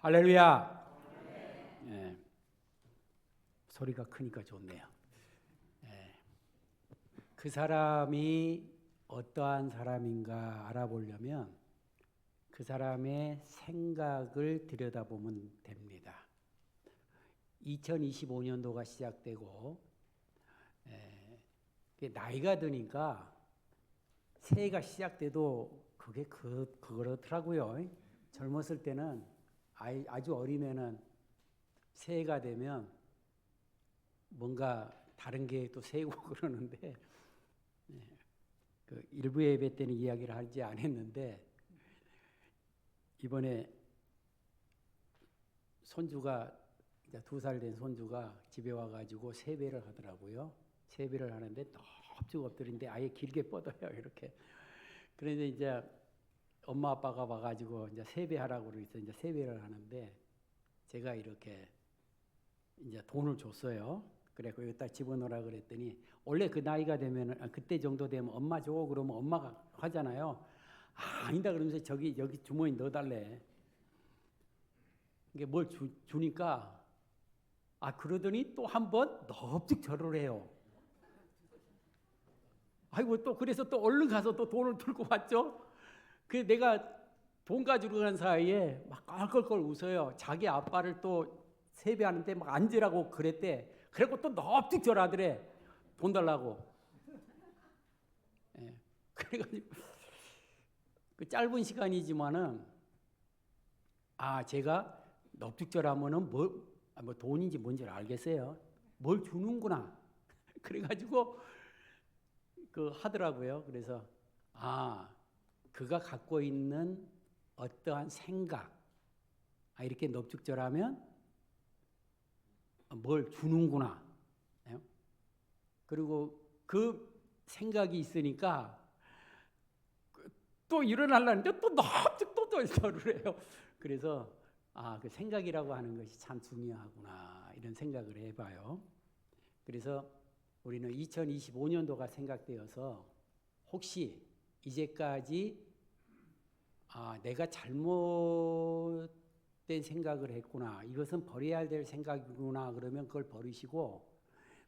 할렐루야. 예, 소리가 크니까 좋네요. 예, 그 사람이 어떠한 사람인가 알아보려면 그 사람의 생각을 들여다보면 됩니다. 2025년도가 시작되고 나이가 드니까 새해가 시작돼도 그게 그렇더라고요. 젊었을 때는 아주 어린애는 새해가 되면 뭔가 다른 계획도 세우고 그러는데 그 일부 예배 때는 이야기를 하지 않았는데 이번에 손주가 2살 된 손주가 집에 와가지고 세배를 하더라고요. 세배를 하는데 넙죽 엎드린데 아예 길게 뻗어요 이렇게. 그런데 이제 엄마 아빠가 와가지고 이제 세배하라고 그래서 이제 세배를 하는데 제가 이렇게 이제 돈을 줬어요. 그래서 여기다 집어넣으라 그랬더니 원래 그 나이가 되면 그때 정도 되면 엄마 줘 그러면 엄마가 하잖아요. 아니다 그러면서 여기 주머니 넣어달래. 이게 뭘 주니까 그러더니 또 한 번 넙죽 절을 해요. 아이고 또 그래서 또 얼른 가서 또 돈을 들고 왔죠. 그 내가 돈 가지고 간 사이에 막 껄껄껄 웃어요. 자기 아빠를 또 세배하는데 막 앉으라고 그랬대. 그래고 또 넙죽 절하더래. 돈 달라고. 예. 그래가지고 그 짧은 시간이지만은 제가 넙죽 절하면은 뭐 돈인지 뭔지 알겠어요. 뭘 주는구나. 그래가지고 그 하더라고요. 그래서 그가 갖고 있는 어떠한 생각 이렇게 넙죽절하면 뭘 주는구나. 그리고 그 생각이 있으니까 또 일어나려는데 또 넙죽 또 절을 해요. 그래서 그 생각이라고 하는 것이 참 중요하구나 이런 생각을 해봐요. 그래서 우리는 2025년도가 생각되어서 혹시 이제까지 내가 잘못된 생각을 했구나. 이것은 버려야 될 생각이구나. 그러면 그걸 버리시고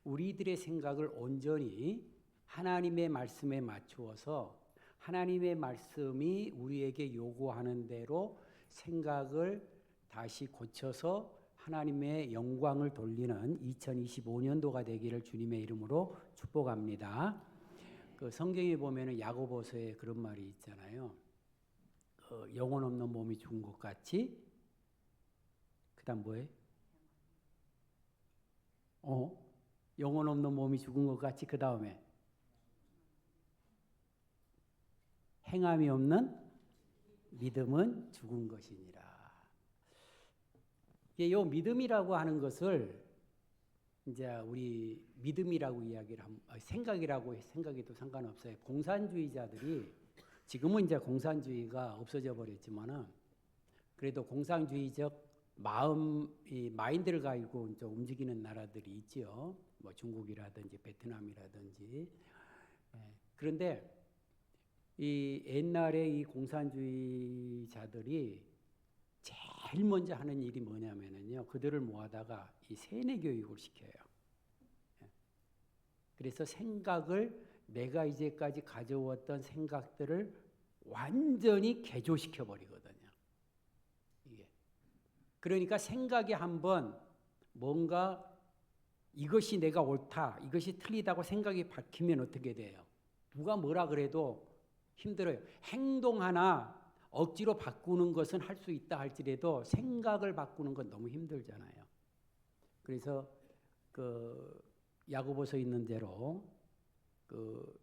우리들의 생각을 온전히 하나님의 말씀에 맞추어서 하나님의 말씀이 우리에게 요구하는 대로 생각을 다시 고쳐서 하나님의 영광을 돌리는 2025년도가 되기를 주님의 이름으로 축복합니다. 그 성경에 보면은 야고보서에 그런 말이 있잖아요. 영혼 없는 몸이 죽은 것 같이. 그다음 뭐예요? 영혼 없는 몸이 죽은 것 같이. 그 다음에 행함이 없는 믿음은 죽은 것이니라. 이 믿음이라고 하는 것을 이제 우리 믿음이라고 이야기를 생각이라고 생각해도 상관없어요. 공산주의자들이 지금은 이제 공산주의가 없어져 버렸지만은 그래도 공산주의적 마인드를 가지고 좀 움직이는 나라들이 있죠. 뭐 중국이라든지 베트남이라든지. 그런데 이 옛날에 이 공산주의자들이 제일 먼저 하는 일이 뭐냐면은요, 그들을 모아다가 이 세뇌 교육을 시켜요. 그래서 생각을 내가 이제까지 가져왔던 생각들을 완전히 개조시켜 버리거든요. 이게. 그러니까 생각이 한번 뭔가 이것이 내가 옳다, 이것이 틀리다고 생각이 박히면 어떻게 돼요? 누가 뭐라 그래도 힘들어요. 행동 하나 억지로 바꾸는 것은 할 수 있다 할지라도 생각을 바꾸는 건 너무 힘들잖아요. 그래서 그 야고보서 있는 대로 그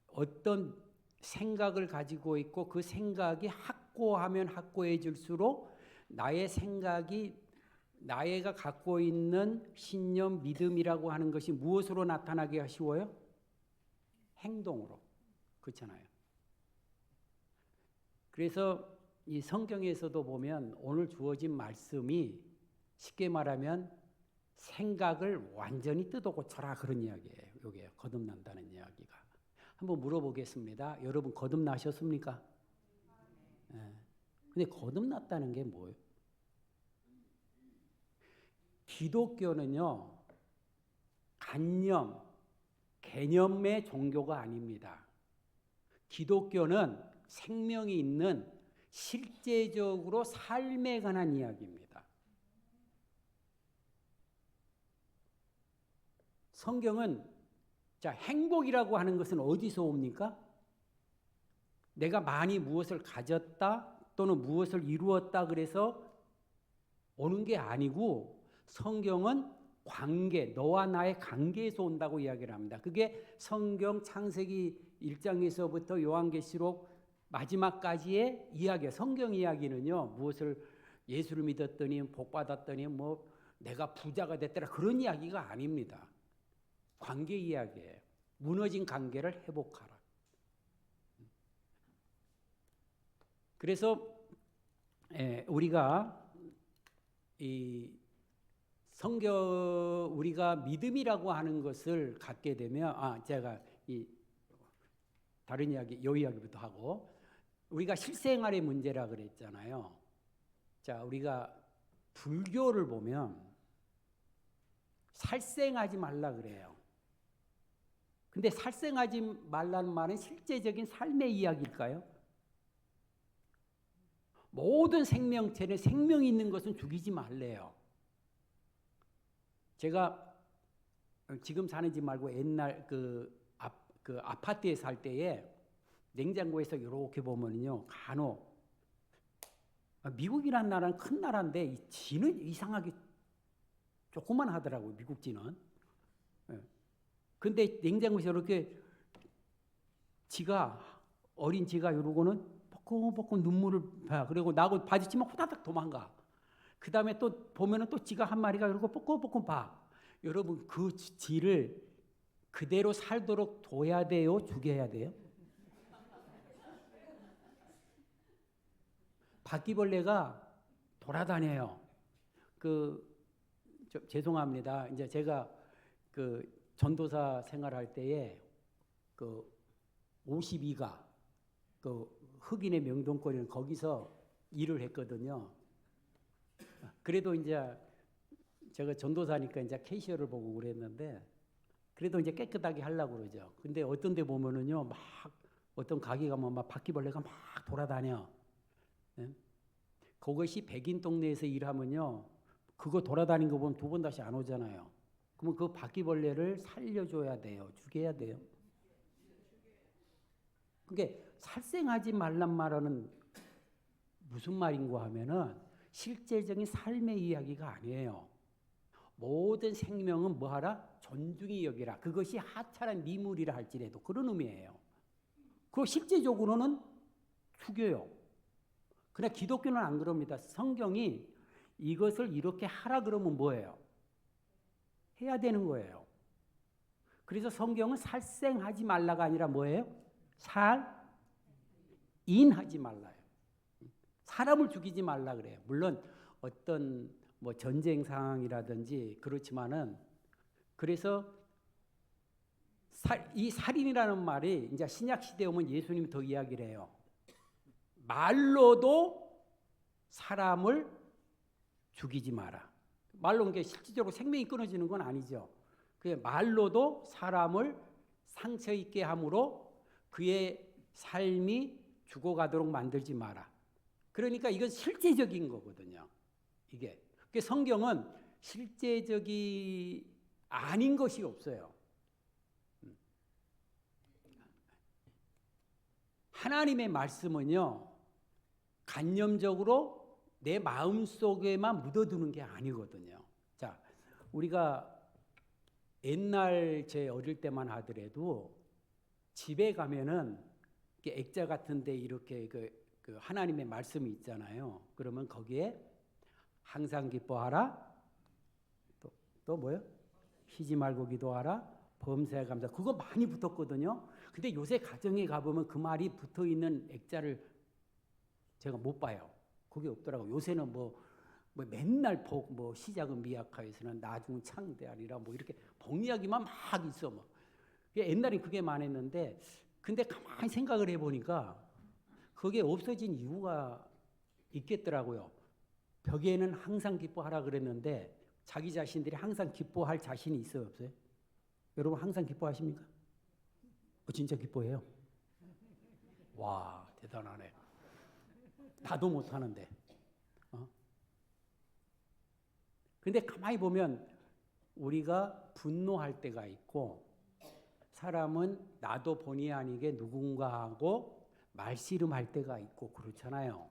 어떤 생각을 가지고 있고 그 생각이 확고하면 확고해질수록 나의 생각이 나가 갖고 있는 신념, 믿음이라고 하는 것이 무엇으로 나타나기 쉬워요? 행동으로. 그렇잖아요. 그래서 이 성경에서도 보면 오늘 주어진 말씀이 쉽게 말하면 생각을 완전히 뜯어 고쳐라 그런 이야기예요. 이게 거듭난다는 이야기가. 한번 물어보겠습니다. 여러분 거듭나셨습니까? 근데 거듭났다는 게 뭐예요? 기독교는요, 관념, 개념의 종교가 아닙니다. 기독교는 생명이 있는 실제적으로 삶에 관한 이야기입니다. 성경은 자, 행복이라고 하는 것은 어디서 옵니까? 내가 많이 무엇을 가졌다 또는 무엇을 이루었다 그래서 오는 게 아니고 성경은 관계, 너와 나의 관계에서 온다고 이야기를 합니다. 그게 성경 창세기 1장에서부터 요한계시록 마지막까지의 이야기예요. 성경 이야기는요, 무엇을 예수를 믿었더니 복 받았더니 뭐 내가 부자가 됐더라 그런 이야기가 아닙니다. 관계 이야기예요. 무너진 관계를 회복하라. 그래서 우리가 이 성경 우리가 믿음이라고 하는 것을 갖게 되면 제가 이 다른 이야기 요 이야기부터 하고 우리가 실생활의 문제라 그랬잖아요. 자, 우리가 불교를 보면 살생하지 말라 그래요. 근데 살생하지 말라는 말은 실제적인 삶의 이야기일까요? 모든 생명체는 생명이 있는 것은 죽이지 말래요. 제가 지금 사는 집 말고 옛날 그 아파트에 살 때에 냉장고에서 이렇게 보면요, 간혹 미국이란 나라는 큰 나라인데 이 쥐는 이상하게 조그만 하더라고요. 미국 쥐는. 근데 냉장고에서 이렇게 어린 쥐가 이러고는 뽀끔뽀끔 눈물을 봐. 그리고 나하고 마주치면 후다닥 도망가. 그 다음에 또 보면은 또 쥐가 한 마리가 이러고 뽀끔뽀끔 봐. 여러분 그 쥐를 그대로 살도록 둬야 돼요? 죽여야 돼요? 바퀴벌레가 돌아다녀요. 죄송합니다. 이제 제가 전도사 생활할 때에 52가 흑인의 명동거리는 거기서 일을 했거든요. 그래도 이제 제가 전도사니까 이제 캐시어를 보고 그랬는데 그래도 이제 깨끗하게 하려고 그러죠. 근데 어떤 데 보면은요, 막 어떤 가게 가면 막 바퀴벌레가 막 돌아다녀. 네? 그것이 백인 동네에서 일하면요, 그거 돌아다니는 거 보면 두 번 다시 안 오잖아요. 그러면 그 바퀴벌레를 살려줘야 돼요? 죽여야 돼요? 그게 살생하지 말란 말은 무슨 말인고 하면은 실제적인 삶의 이야기가 아니에요. 모든 생명은 뭐하라? 존중히 여기라. 그것이 하찮은 미물이라 할지라도 그런 의미예요. 그리고 실제적으로는 죽여요. 그러나 기독교는 안 그럽니다. 성경이 이것을 이렇게 하라 그러면 뭐예요? 해야 되는 거예요. 그래서 성경은 살생하지 말라가 아니라 뭐예요? 살인하지 말라요. 사람을 죽이지 말라 그래요. 물론 어떤 뭐 전쟁 상황이라든지 그렇지만은 그래서 이 살인이라는 말이 이제 신약 시대에 오면 예수님이 더 이야기를 해요. 말로도 사람을 죽이지 마라. 말로 게 실질적으로 생명이 끊어지는 건 아니죠. 그 말로도 사람을 상처 있게 함으로 그의 삶이 죽어가도록 만들지 마라. 그러니까 이건 실제적인 거거든요. 이게. 성경은 실제적이 아닌 것이 없어요. 하나님의 말씀은요, 관념적으로 내 마음속에만 묻어두는 게 아니거든요. 자, 우리가 옛날 제 어릴 때만 하더라도 집에 가면은 액자 같은데 이렇게 그 하나님의 말씀이 있잖아요. 그러면 거기에 항상 기뻐하라. 또 뭐요? 쉬지 말고 기도하라. 범사에 감사. 그거 많이 붙었거든요. 근데 요새 가정에 가보면 그 말이 붙어 있는 액자를 제가 못 봐요. 그게 없더라고요. 요새는 뭐 맨날 시작은 미약하여서는 나중은 창대하리라 뭐 이렇게 복 이야기만 막 있어. 뭐. 옛날엔 그게 많았는데 근데 가만히 생각을 해보니까 그게 없어진 이유가 있겠더라고요. 벽에는 항상 기뻐하라 그랬는데 자기 자신들이 항상 기뻐할 자신이 있어요, 없어요? 여러분 항상 기뻐하십니까? 진짜 기뻐해요. 와, 대단하네. 나도 못하는데. 근데 가만히 보면 우리가 분노할 때가 있고, 사람은 나도 본의 아니게 누군가하고 말씨름할 때가 있고 그렇잖아요.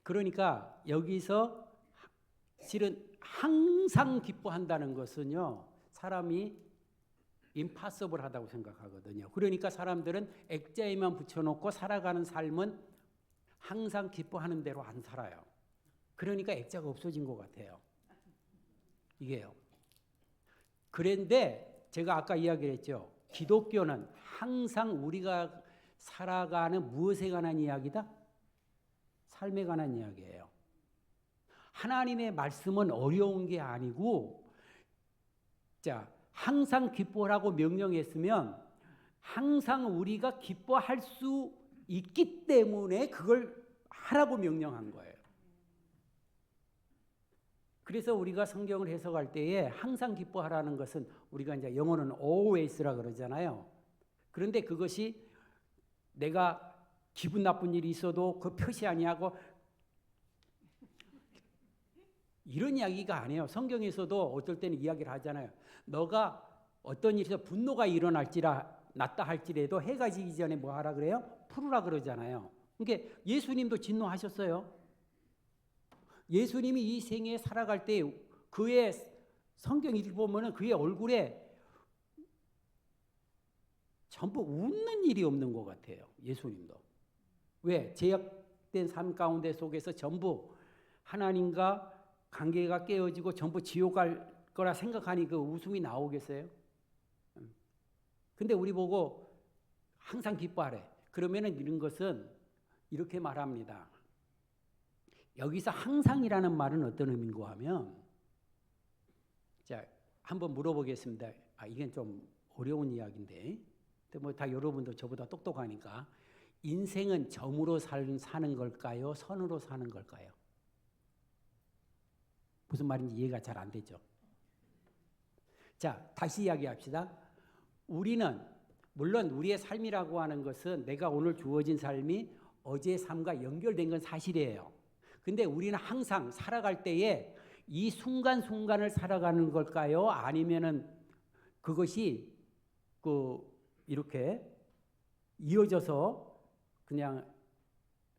그러니까 여기서 실은 항상 기뻐한다는 것은요, 사람이 임파서블하다고 생각하거든요. 그러니까 사람들은 액자에만 붙여놓고 살아가는 삶은 항상 기뻐하는 대로 안 살아요. 그러니까 액자가 없어진 것 같아요. 이게요. 그런데 제가 아까 이야기를 했죠. 기독교는 항상 우리가 살아가는 무엇에 관한 이야기다? 삶에 관한 이야기예요. 하나님의 말씀은 어려운 게 아니고, 자, 항상 기뻐하라고 명령했으면 항상 우리가 기뻐할 수 있기 때문에 그걸 하라고 명령한 거예요. 그래서 우리가 성경을 해석할 때에 항상 기뻐하라는 것은 우리가 이제 영어로는 always라 그러잖아요. 그런데 그것이 내가 기분 나쁜 일이 있어도 그 표시 아니하고 이런 이야기가 아니에요. 성경에서도 어떨 때는 이야기를 하잖아요. 너가 어떤 일에서 분노가 났다 할지라도 해가 지기 전에 뭐 하라 그래요? 풀으라 그러잖아요. 그러니까 예수님도 진노하셨어요. 예수님이 이 생에 살아갈 때 그의 성경 읽어보면 그의 얼굴에 전부 웃는 일이 없는 것 같아요. 예수님도. 왜? 제약된 삶 가운데 속에서 전부 하나님과 관계가 깨어지고 전부 지옥 갈 거라 생각하니 그 웃음이 나오겠어요? 근데 우리 보고 항상 기뻐하래. 그러면은 이런 것은 이렇게 말합니다. 여기서 항상이라는 말은 어떤 의미인고 하면, 자, 한번 물어보겠습니다. 이건 좀 어려운 이야기인데, 근데 뭐 다 여러분도 저보다 똑똑하니까, 인생은 점으로 사는 걸까요? 선으로 사는 걸까요? 무슨 말인지 이해가 잘 안 되죠. 자, 다시 이야기합시다. 우리는 물론 우리의 삶이라고 하는 것은 내가 오늘 주어진 삶이 어제의 삶과 연결된 건 사실이에요. 근데 우리는 항상 살아갈 때에 이 순간순간을 살아가는 걸까요? 아니면은 그것이 이렇게 이어져서 그냥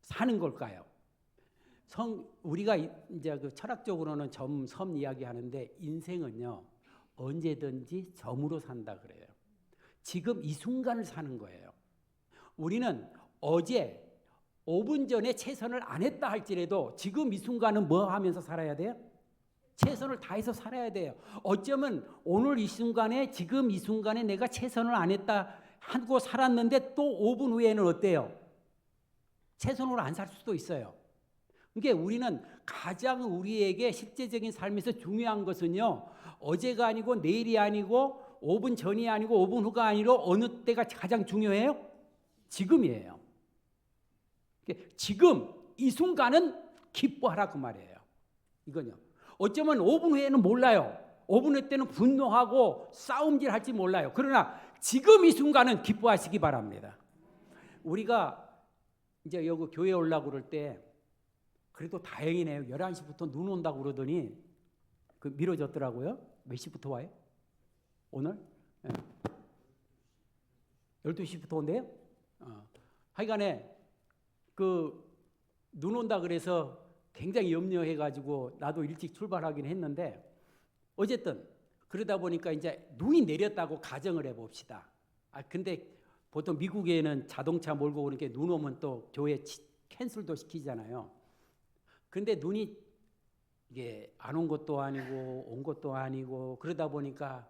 사는 걸까요? 우리가 이제 그 철학적으로는 점, 섬 이야기하는데 인생은요, 언제든지 점으로 산다 그래요. 지금 이 순간을 사는 거예요. 우리는 어제 5분 전에 최선을 안 했다 할지라도 지금 이 순간은 뭐 하면서 살아야 돼요? 최선을 다해서 살아야 돼요. 어쩌면 오늘 이 순간에 지금 이 순간에 내가 최선을 안 했다 하고 살았는데 또 5분 후에는 어때요? 최선으로 안 살 수도 있어요. 그러니까 우리는 가장 우리에게 실제적인 삶에서 중요한 것은요, 어제가 아니고 내일이 아니고 5분 전이 아니고 5분 후가 아니라 어느 때가 가장 중요해요? 지금이에요. 지금 이 순간은 기뻐하라 그 말이에요. 이건요. 어쩌면 5분 후에는 몰라요. 5분 후 때는 분노하고 싸움질 할지 몰라요. 그러나 지금 이 순간은 기뻐하시기 바랍니다. 우리가 이제 여기 교회 오려고 그럴 때 그래도 다행이네요. 11시부터 눈 온다고 그러더니 미뤄졌더라고요. 몇 시부터 와요? 오늘? 네. 12시부터 온대요? 하여간에 눈 온다 그래서 굉장히 염려해가지고 나도 일찍 출발하긴 했는데, 어쨌든 그러다 보니까 이제 눈이 내렸다고 가정을 해봅시다. 근데 보통 미국에는 자동차 몰고 오는 게 눈 오면 또 교회 캔슬도 시키잖아요. 근데 눈이 이게 안 온 것도 아니고 온 것도 아니고 그러다 보니까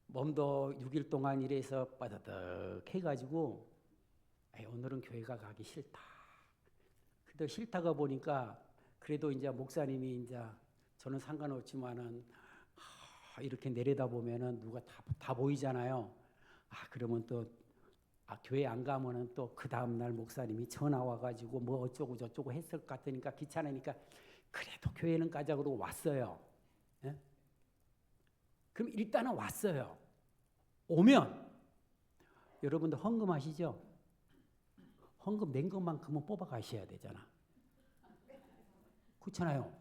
몸도 6일 동안 일해서 빠다득 해가지고 오늘은 교회가 가기 싫다. 근데 싫다가 보니까 그래도 이제 목사님이 이제 저는 상관없지만은 이렇게 내려다 보면은 누가 다 보이잖아요. 그러면 또 교회 안 가면은 또 그 다음날 목사님이 전화 와가지고 뭐 어쩌고 저쩌고 했을 것 같으니까 귀찮으니까 그래도 교회는 가자 그러고 왔어요. 예? 그럼 일단은 왔어요. 오면 여러분들 헌금하시죠? 헌금 낸 것만큼은 뽑아가셔야 되잖아. 그렇잖아요.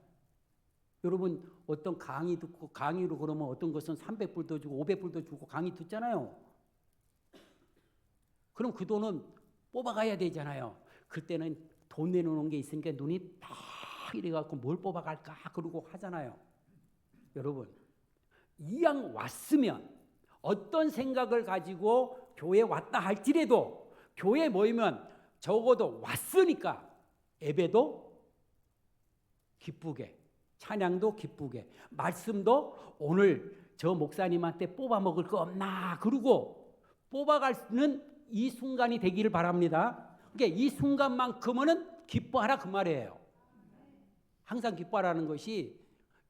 여러분 어떤 강의 듣고 강의로 그러면 어떤 것은 300불도 주고 500불도 주고 강의 듣잖아요. 그럼 그 돈은 뽑아가야 되잖아요. 그때는 돈 내놓는 게 있으니까 눈이 딱 이래갖고 뭘 뽑아갈까 그러고 하잖아요. 여러분 이왕 왔으면 어떤 생각을 가지고 교회에 왔다 할지라도 교회에 모이면 적어도 왔으니까 예배도 기쁘게 찬양도 기쁘게 말씀도 오늘 저 목사님한테 뽑아 먹을 거 없나 그러고 뽑아가는 이 순간이 되기를 바랍니다. 그러니까 이 순간만큼은 기뻐하라 그 말이에요. 항상 기뻐하라는 것이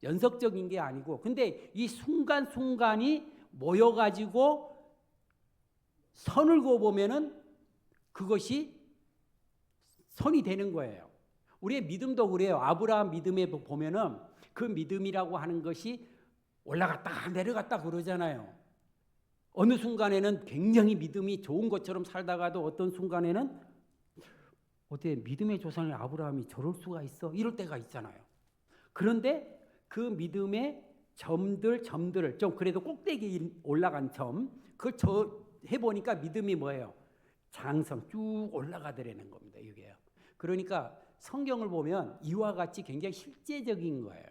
연속적인 게 아니고 근데 이 순간순간이 모여가지고 선을 그어보면은 그것이 선이 되는 거예요. 우리의 믿음도 그래요. 아브라함 믿음에 보면은 그 믿음이라고 하는 것이 올라갔다 내려갔다 그러잖아요. 어느 순간에는 굉장히 믿음이 좋은 것처럼 살다가도 어떤 순간에는 어떻게 믿음의 조상인 아브라함이 저럴 수가 있어? 이럴 때가 있잖아요. 그런데 그 믿음의 점들을 좀 그래도 꼭대기 올라간 점 그걸 해보니까 믿음이 뭐예요? 장성 쭉 올라가더라는 겁니다. 이게요. 그러니까 성경을 보면 이와 같이 굉장히 실제적인 거예요.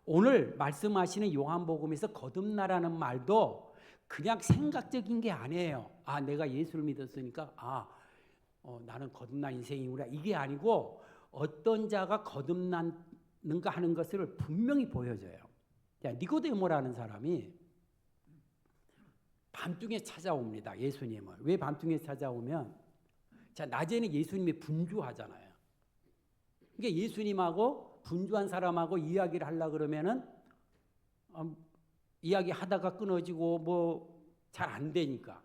오늘 말씀하시는 요한복음에서 거듭나라는 말도 그냥 생각적인 게 아니에요. 내가 예수를 믿었으니까 나는 거듭난 인생이구나. 이게 아니고 어떤 자가 거듭났는가 하는 것을 분명히 보여줘요. 니고데모라는 사람이 밤중에 찾아옵니다. 예수님을. 왜 밤중에 찾아오면 낮에는 예수님이 분주하잖아요. 그러니까 예수님하고 분주한 사람하고 이야기를 하려고 그러면은 이야기하다가 끊어지고 뭐 잘 안 되니까.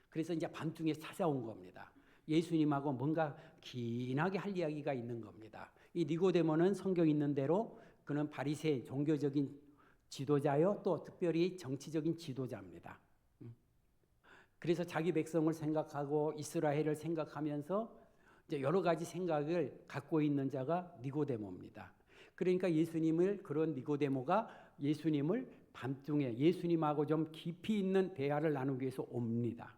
그래서 이제 밤중에 찾아온 겁니다. 예수님하고 뭔가 긴하게 할 이야기가 있는 겁니다. 이 니고데모는 성경 있는 대로 그는 바리새인 종교적인 지도자요 또 특별히 정치적인 지도자입니다. 그래서 자기 백성을 생각하고 이스라엘을 생각하면서 이제 여러 가지 생각을 갖고 있는 자가 니고데모입니다. 그러니까 그런 니고데모가 예수님을 밤중에 예수님하고 좀 깊이 있는 대화를 나누기 위해서 옵니다.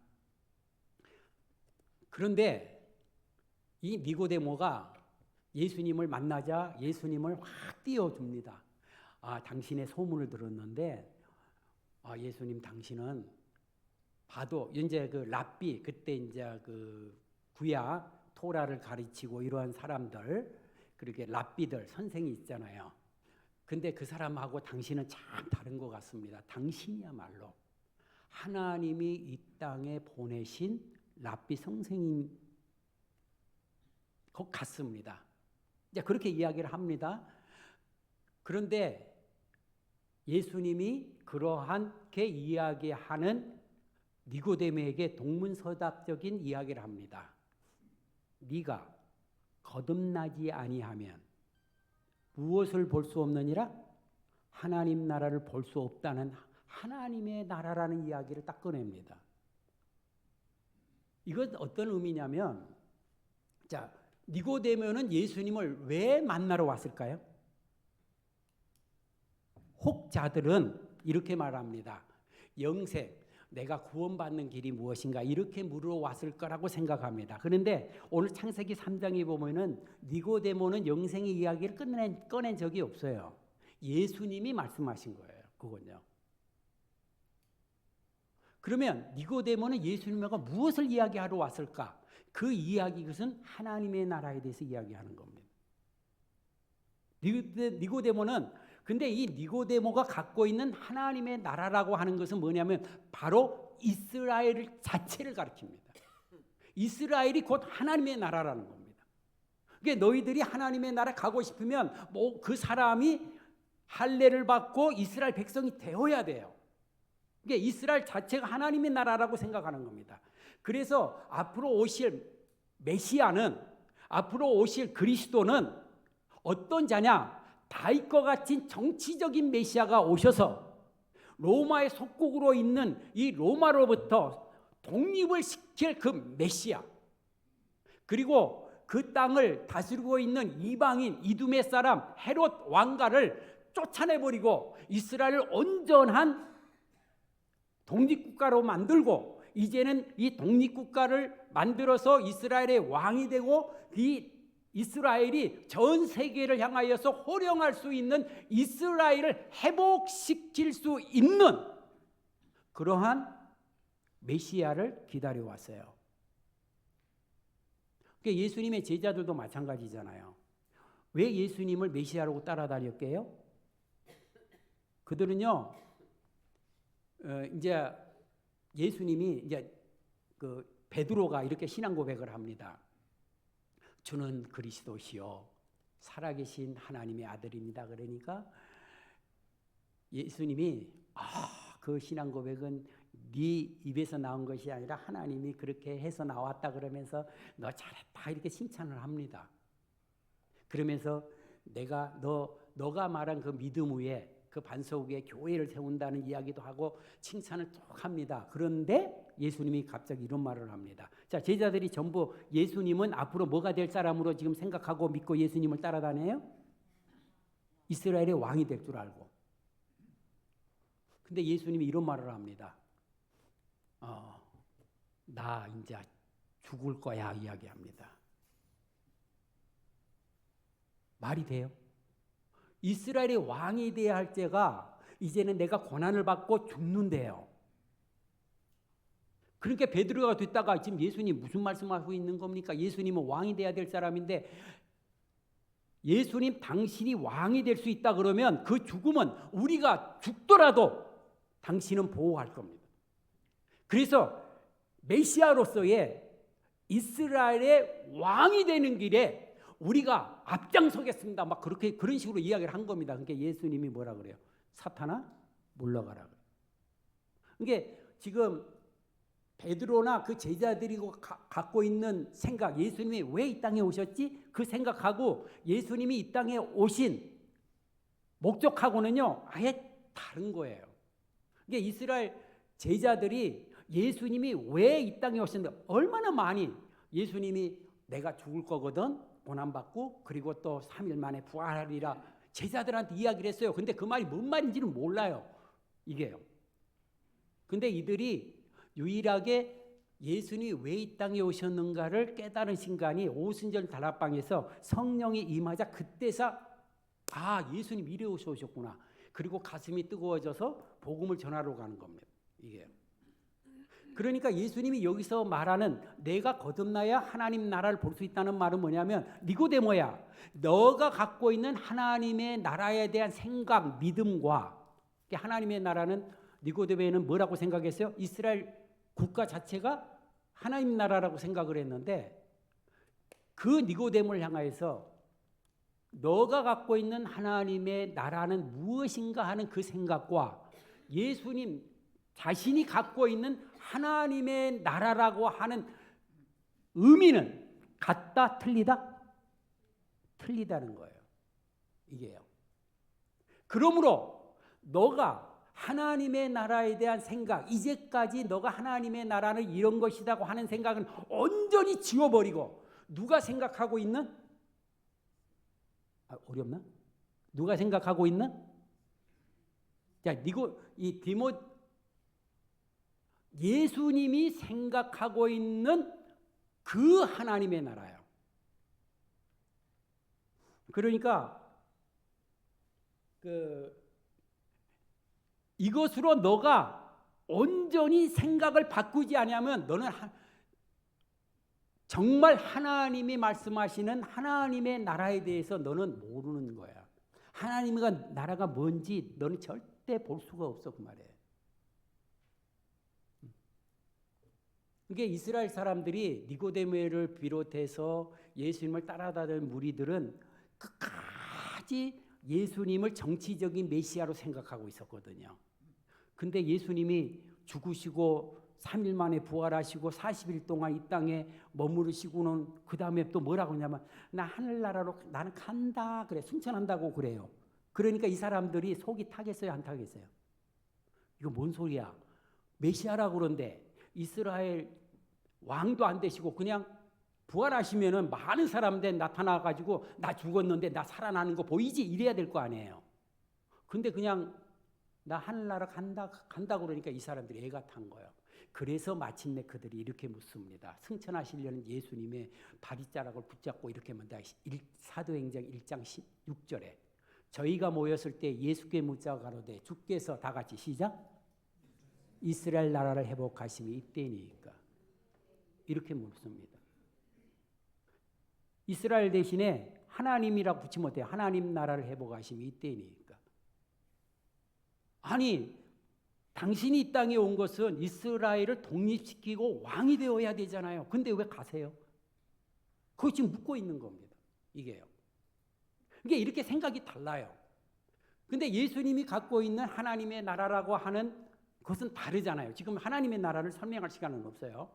그런데 이 니고데모가 예수님을 만나자 예수님을 확 띄워줍니다. 당신의 소문을 들었는데 예수님 당신은 봐도 이제 그 랍비 그때 이제 그 구약 토라를 가르치고 이러한 사람들 그렇게 랍비들 선생이 있잖아요. 근데 그 사람하고 당신은 참 다른 것 같습니다. 당신이야말로 하나님이 이 땅에 보내신 랍비 선생님 것 같습니다. 이제 그렇게 이야기를 합니다. 그런데 예수님이 그러한게 이야기하는 니고데모에게 동문서답적인 이야기를 합니다. 네가 거듭나지 아니하면 무엇을 볼 수 없느니라? 하나님 나라를 볼 수 없다는 하나님의 나라라는 이야기를 딱 꺼냅니다. 이건 어떤 의미냐면 니고데모는 예수님을 왜 만나러 왔을까요? 혹자들은 이렇게 말합니다. 영생, 내가 구원받는 길이 무엇인가 이렇게 물어왔을 거라고 생각합니다. 그런데 오늘 창세기 3장에 보면은 니고데모는 영생의 이야기를 꺼낸 적이 없어요. 예수님이 말씀하신 거예요. 그건요. 그러면 니고데모는 예수님과 무엇을 이야기하러 왔을까? 그 이야기 그것은 하나님의 나라에 대해서 이야기하는 겁니다. 니고데모는 근데 이 니고데모가 갖고 있는 하나님의 나라라고 하는 것은 뭐냐면 바로 이스라엘 자체를 가리킵니다. 이스라엘이 곧 하나님의 나라라는 겁니다. 그러니까 너희들이 하나님의 나라 가고 싶으면 뭐 그 사람이 할례를 받고 이스라엘 백성이 되어야 돼요. 그러니까 이스라엘 자체가 하나님의 나라라고 생각하는 겁니다. 그래서 앞으로 오실 메시아는, 앞으로 오실 그리스도는 어떤 자냐? 다윗과 같은 정치적인 메시아가 오셔서 로마의 속국으로 있는 이 로마로부터 독립을 시킬 그 메시아, 그리고 그 땅을 다스리고 있는 이방인 이두메 사람 헤롯 왕가를 쫓아내버리고 이스라엘을 온전한 독립국가로 만들고, 이제는 이 독립국가를 만들어서 이스라엘의 왕이 되고 이 이스라엘이 전 세계를 향하여서 호령할 수 있는, 이스라엘을 회복시킬 수 있는 그러한 메시아를 기다려왔어요. 그러니까 예수님의 제자들도 마찬가지잖아요. 왜 예수님을 메시아라고 따라다녔게요? 그들은요, 이제 예수님이 이제 그 베드로가 이렇게 신앙 고백을 합니다. 주는 그리스도시요 살아계신 하나님의 아들입니다. 그러니까 예수님이 그 신앙 고백은 네 입에서 나온 것이 아니라 하나님이 그렇게 해서 나왔다 그러면서 너 잘했다 이렇게 칭찬을 합니다. 그러면서 너가 말한 그 믿음 위에, 그 반석 위에 교회를 세운다는 이야기도 하고 칭찬을 쭉 합니다. 그런데 예수님이 갑자기 이런 말을 합니다. 자, 제자들이 전부 예수님은 앞으로 뭐가 될 사람으로 지금 생각하고 믿고 예수님을 따라다녀요? 이스라엘의 왕이 될 줄 알고. 근데 예수님이 이런 말을 합니다. 나 이제 죽을 거야 이야기합니다. 말이 돼요? 이스라엘의 왕이 돼야 할 때가 이제는 내가 고난을 받고 죽는데요. 그러니까 베드로가 됐다가 지금 예수님 무슨 말씀하고 있는 겁니까? 예수님은 왕이 돼야 될 사람인데, 예수님 당신이 왕이 될 수 있다 그러면 그 죽음은 우리가 죽더라도 당신은 보호할 겁니다. 그래서 메시아로서의 이스라엘의 왕이 되는 길에 우리가 앞장서겠습니다. 막 그런 식으로 이야기를 한 겁니다. 그러니까 예수님이 뭐라 그래요? 사탄아 물러가라 그래요. 그러니까 지금 베드로나 그 제자들이 갖고 있는 생각, 예수님이 왜 이 땅에 오셨지? 그 생각하고 예수님이 이 땅에 오신 목적하고는요 아예 다른 거예요. 그러니까 이스라엘 제자들이 예수님이 왜 이 땅에 오셨는데 얼마나 많이 예수님이 내가 죽을 거거든, 고난받고 그리고 또 3일 만에 부활하리라 제자들한테 이야기를 했어요. 근데 그 말이 뭔 말인지는 몰라요. 이게요. 근데 이들이 유일하게 예수님이 왜 이 땅에 오셨는가를 깨달은 순간이 오순절 다락방에서 성령이 임하자, 그때서 예수님 이래 오셨구나. 그리고 가슴이 뜨거워져서 복음을 전하러 가는 겁니다. 이게. 그러니까 예수님이 여기서 말하는 내가 거듭나야 하나님 나라를 볼 수 있다는 말은 뭐냐면, 니고데모야, 너가 갖고 있는 하나님의 나라에 대한 생각, 믿음과, 하나님의 나라는 니고데모에는 뭐라고 생각했어요? 이스라엘 국가 자체가 하나님 나라라고 생각을 했는데, 그 니고데모를 향하여서 너가 갖고 있는 하나님의 나라는 무엇인가 하는 그 생각과 예수님 자신이 갖고 있는 하나님의 나라라고 하는 의미는 같다, 틀리다? 틀리다는 거예요. 이게요. 그러므로 너가 하나님의 나라에 대한 생각, 이제까지 너가 하나님의 나라는 이런 것이라고 하는 생각은 온전히 지워버리고, 누가 생각하고 있는? 어렵나? 누가 생각하고 있는? 자, 예수님이 생각하고 있는 그 하나님의 나라예요. 그러니까 이것으로 너가 온전히 생각을 바꾸지 않으면 너는 정말 하나님이 말씀하시는 하나님의 나라에 대해서 너는 모르는 거야. 하나님의 나라가 뭔지 너는 절대 볼 수가 없어, 그 말이에요. 그게 이스라엘 사람들이 니고데모를 비롯해서 예수님을 따라다니는 무리들은 끝까지 예수님을 정치적인 메시아로 생각하고 있었거든요. 근데 예수님이 죽으시고 3일 만에 부활하시고 40일 동안 이 땅에 머무르시고는 그 다음에 또 뭐라고 하냐면 나 하늘나라로 나는 간다 그래, 승천한다고 그래요. 그러니까 이 사람들이 속이 타겠어요, 안 타겠어요? 이거 뭔 소리야? 메시아라고 그러는데 이스라엘 왕도 안 되시고 그냥 부활하시면은 많은 사람들 나타나가지고 나 죽었는데 나 살아나는 거 보이지? 이래야 될 거 아니에요. 근데 그냥 나 하늘나라 간다 그러니까 이 사람들이 애가 탄 거예요. 그래서 마침내 그들이 이렇게 묻습니다. 승천하시려는 예수님의 바리자락을 붙잡고 이렇게 묻다. 사도행전 1장 16절에 저희가 모였을 때 예수께 묻자 가로되 주께서 다 같이 시작. 이스라엘 나라를 회복하심이 이때니까. 이렇게 묻습니다. 이스라엘 대신에 하나님이라고 붙이면 어때요? 하나님 나라를 회복하심이 이때니까. 아니, 당신이 이 땅에 온 것은 이스라엘을 독립시키고 왕이 되어야 되잖아요. 근데 왜 가세요? 그거 지금 묻고 있는 겁니다. 이게요. 이게 이렇게 생각이 달라요. 근데 예수님이 갖고 있는 하나님의 나라라고 하는 그것은 다르잖아요. 지금 하나님의 나라를 설명할 시간은 없어요.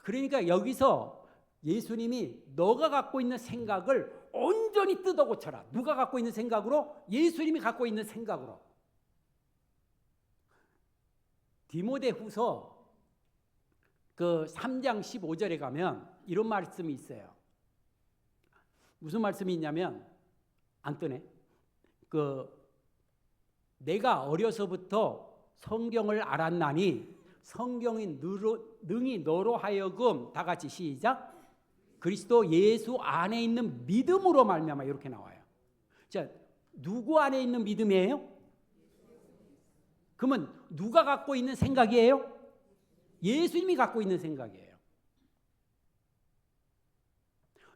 그러니까 여기서 예수님이 너가 갖고 있는 생각을 온전히 뜯어 고쳐라. 누가 갖고 있는 생각으로? 예수님이 갖고 있는 생각으로. 디모데후서 그 3장 15절에 가면 이런 말씀이 있어요. 무슨 말씀이 있냐면 안 뜨네. 내가 어려서부터 성경을 알았나니 성경이 능히 너로 하여금 다 같이 시작. 그리스도 예수 안에 있는 믿음으로 말미암아 이렇게 나와요. 자, 누구 안에 있는 믿음이에요? 그러면 누가 갖고 있는 생각이에요? 예수님이 갖고 있는 생각이에요.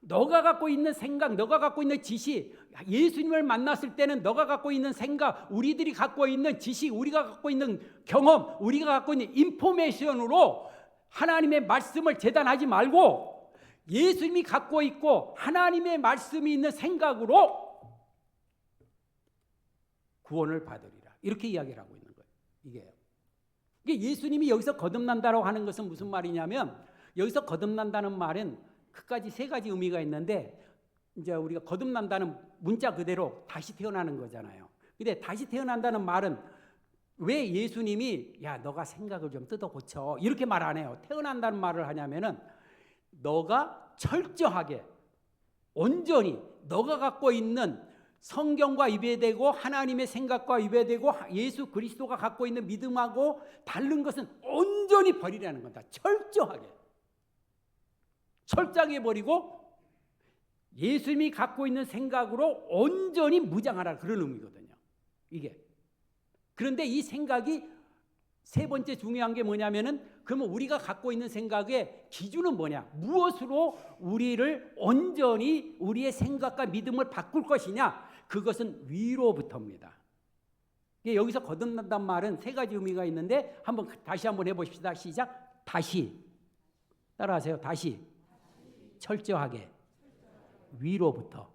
너가 갖고 있는 생각, 너가 갖고 있는 지식, 예수님을 만났을 때는 너가 갖고 있는 생각, 우리들이 갖고 있는 지식, 우리가 갖고 있는 경험, 우리가 갖고 있는 인포메이션으로 하나님의 말씀을 재단하지 말고 예수님이 갖고 있고 하나님의 말씀이 있는 생각으로 구원을 받으리라. 이렇게 이야기를 하고 있는 거예요. 이게 예수님이 여기서 거듭난다고 하는 것은 무슨 말이냐면 여기서 거듭난다는 말은 끝까지 세 가지 의미가 있는데 이제 우리가 거듭난다는 문자 그대로 다시 태어나는 거잖아요. 근데 다시 태어난다는 말은 왜 예수님이 야 너가 생각을 좀 뜯어 고쳐 이렇게 말 안 해요. 태어난다는 말을 하냐면은 너가 철저하게 온전히 너가 갖고 있는 성경과 위배되고 하나님의 생각과 위배되고 예수 그리스도가 갖고 있는 믿음하고 다른 것은 온전히 버리라는 거다. 철저하게. 철저하게 버리고 예수님이 갖고 있는 생각으로 온전히 무장하라 그런 의미거든요. 이게. 그런데 이 생각이 세 번째 중요한 게 뭐냐면은 그러면 우리가 갖고 있는 생각의 기준은 뭐냐? 무엇으로 우리를 온전히 우리의 생각과 믿음을 바꿀 것이냐? 그것은 위로부터입니다. 여기서 거듭난다는 말은 세 가지 의미가 있는데 다시 한번 해보십시다. 시작. 다시. 따라하세요. 다시. 철저하게. 위로부터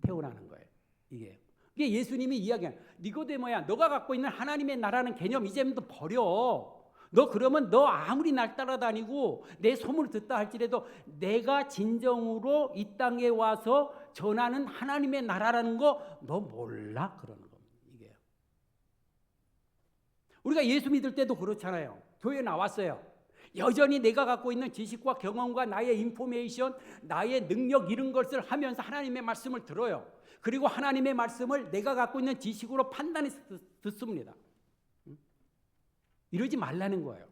태어나는 거예요. 이게 예수님이 이야기하는 니고데모야 너가 갖고 있는 하나님의 나라는 개념 이제부터 버려. 너 그러면 너 아무리 날 따라다니고 내 소문을 듣다 할지라도 내가 진정으로 이 땅에 와서 전하는 하나님의 나라라는 거 너 몰라? 그러는 겁니다. 이게요. 우리가 예수 믿을 때도 그렇잖아요. 교회 나왔어요. 여전히 내가 갖고 있는 지식과 경험과 나의 인포메이션, 나의 능력 이런 것을 하면서 하나님의 말씀을 들어요. 그리고 하나님의 말씀을 내가 갖고 있는 지식으로 판단해서 듣습니다. 이러지 말라는 거예요.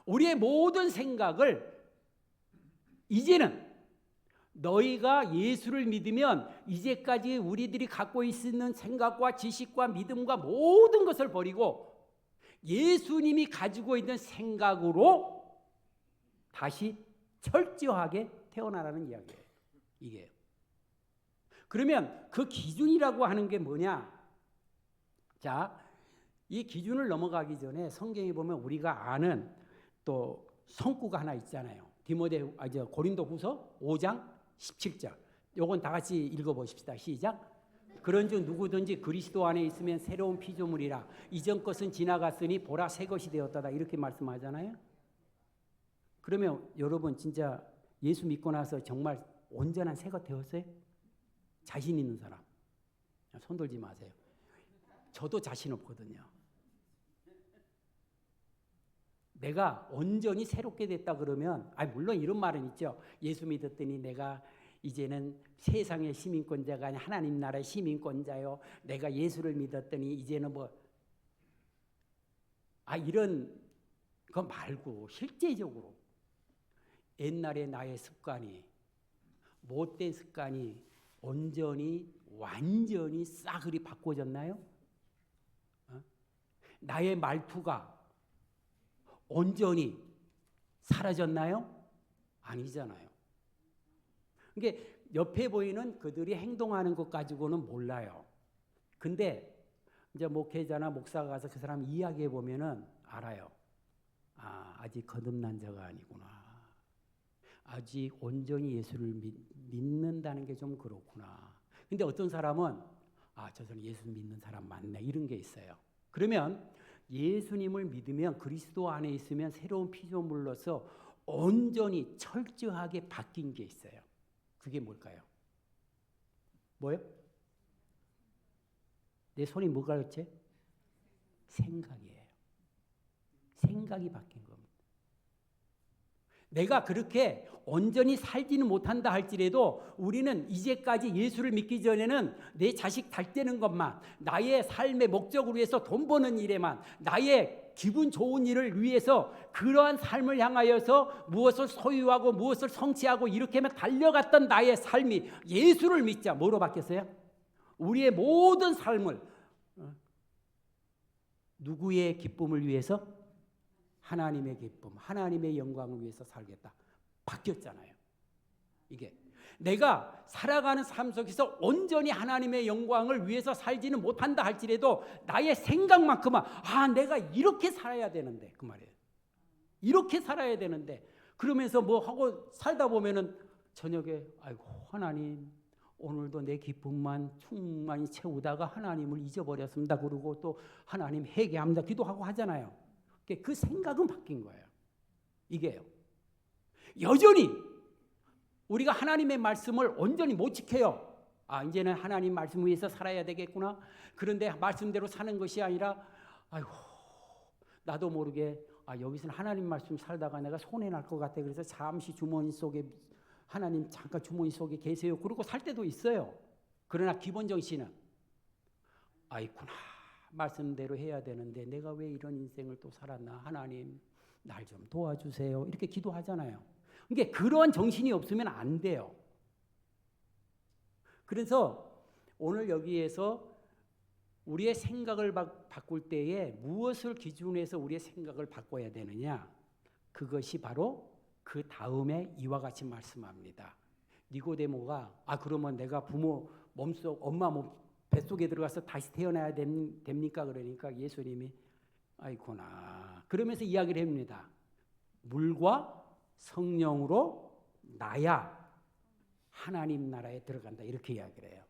우리의 모든 생각을 이제는 너희가 예수를 믿으면 이제까지 우리들이 갖고 있는 생각과 지식과 믿음과 모든 것을 버리고 예수님이 가지고 있는 생각으로 다시 철저하게 태어나라는 이야기예요. 이게. 그러면 그 기준이라고 하는 게 뭐냐? 자, 이 기준을 넘어가기 전에 성경에 보면 우리가 아는 또 성구가 하나 있잖아요. 고린도후서 5장 17절. 요건 다 같이 읽어보십시다. 시작. 그런즉 누구든지 그리스도 안에 있으면 새로운 피조물이라. 이전 것은 지나갔으니 보라 새 것이 되었다. 이렇게 말씀하잖아요. 그러면 여러분 진짜 예수 믿고 나서 정말 온전한 새가 되었어요? 자신 있는 사람 손 들지 마세요. 저도 자신 없거든요. 내가 온전히 새롭게 됐다 그러면 물론 이런 말은 있죠. 예수 믿었더니 내가 이제는 세상의 시민권자가 아니라 하나님 나라의 시민권자요. 내가 예수를 믿었더니 이제는 이런 거 말고 실제적으로 옛날에 나의 습관이 못된 습관이 완전히 싸그리 바꿔졌나요? 나의 말투가 온전히 사라졌나요? 아니잖아요. 그러니까 옆에 보이는 그들이 행동하는 것 가지고는 몰라요. 근데 이제 목회자나 목사가 가서 그 사람 이야기해 보면은 알아요. 아직 거듭난 자가 아니구나. 아직 온전히 예수를 믿는다는 게 좀 그렇구나. 근데 어떤 사람은 저 사람 예수 믿는 사람 맞네 이런 게 있어요. 그러면 예수님을 믿으면 그리스도 안에 있으면 새로운 피조물로서 온전히 철저하게 바뀐 게 있어요. 그게 뭘까요? 뭐요? 내 손이 뭐가 그랬지? 생각이에요. 생각이 바뀐 겁니다. 내가 그렇게 온전히 살지는 못한다 할지라도 우리는 이제까지 예수를 믿기 전에는 내 자식 달 떼는 것만, 나의 삶의 목적을 위해서 돈 버는 일에만, 나의 기분 좋은 일을 위해서 그러한 삶을 향하여서 무엇을 소유하고 무엇을 성취하고 이렇게만 달려갔던 나의 삶이 예수를 믿자 뭐로 바뀌었어요? 우리의 모든 삶을 누구의 기쁨을 위해서? 하나님의 기쁨, 하나님의 영광을 위해서 살겠다. 바뀌었잖아요. 이게 내가 살아가는 삶 속에서 온전히 하나님의 영광을 위해서 살지는 못한다 할지라도 나의 생각만큼은 내가 이렇게 살아야 되는데 그 말이에요. 이렇게 살아야 되는데 그러면서 뭐 하고 살다 보면은 저녁에 하나님 오늘도 내 기쁨만 충만히 채우다가 하나님을 잊어버렸습니다. 그러고 또 하나님 회개합니다. 기도하고 하잖아요. 그 생각은 바뀐 거예요. 이게요. 여전히 우리가 하나님의 말씀을 온전히 못 지켜요. 이제는 하나님 말씀 위해서 살아야 되겠구나. 그런데 말씀대로 사는 것이 아니라 나도 모르게 여기서는 하나님 말씀 살다가 내가 손해날 것 같아. 그래서 잠시 주머니 속에 하나님 잠깐 주머니 속에 계세요. 그러고 살 때도 있어요. 그러나 기본 정신은 아이구나. 말씀대로 해야 되는데 내가 왜 이런 인생을 또 살았나. 하나님 날 좀 도와주세요. 이렇게 기도하잖아요. 그러니까 그런 정신이 없으면 안 돼요. 그래서 오늘 여기에서 우리의 생각을 바꿀 때에 무엇을 기준해서 우리의 생각을 바꿔야 되느냐. 그것이 바로 그 다음에 이와 같이 말씀합니다. 니고데모가 그러면 내가 부모 몸속 엄마 뱃속에 들어가서 다시 태어나야 됩니까? 그러니까 예수님이 아이구나. 그러면서 이야기를 합니다. 물과 성령으로 나야 하나님 나라에 들어간다. 이렇게 이야기를 해요.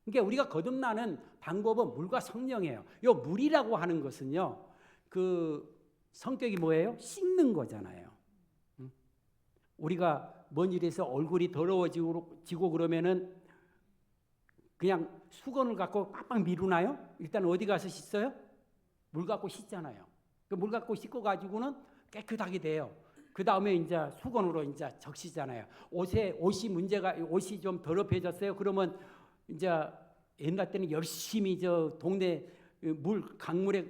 그러니까 우리가 거듭나는 방법은 물과 성령이에요. 이 물이라고 하는 것은요. 그 성격이 뭐예요? 씻는 거잖아요. 우리가 뭔 일에서 얼굴이 더러워지고 그러면은 그냥 수건을 갖고 빡빡 미루나요? 일단 어디 가서 씻어요? 물 갖고 씻잖아요. 그 물 갖고 씻고 가지고는 깨끗하게 돼요. 그 다음에 이제 수건으로 이제 적시잖아요. 옷이 좀 더럽혀졌어요. 그러면 이제 옛날 때는 열심히 동네 강물에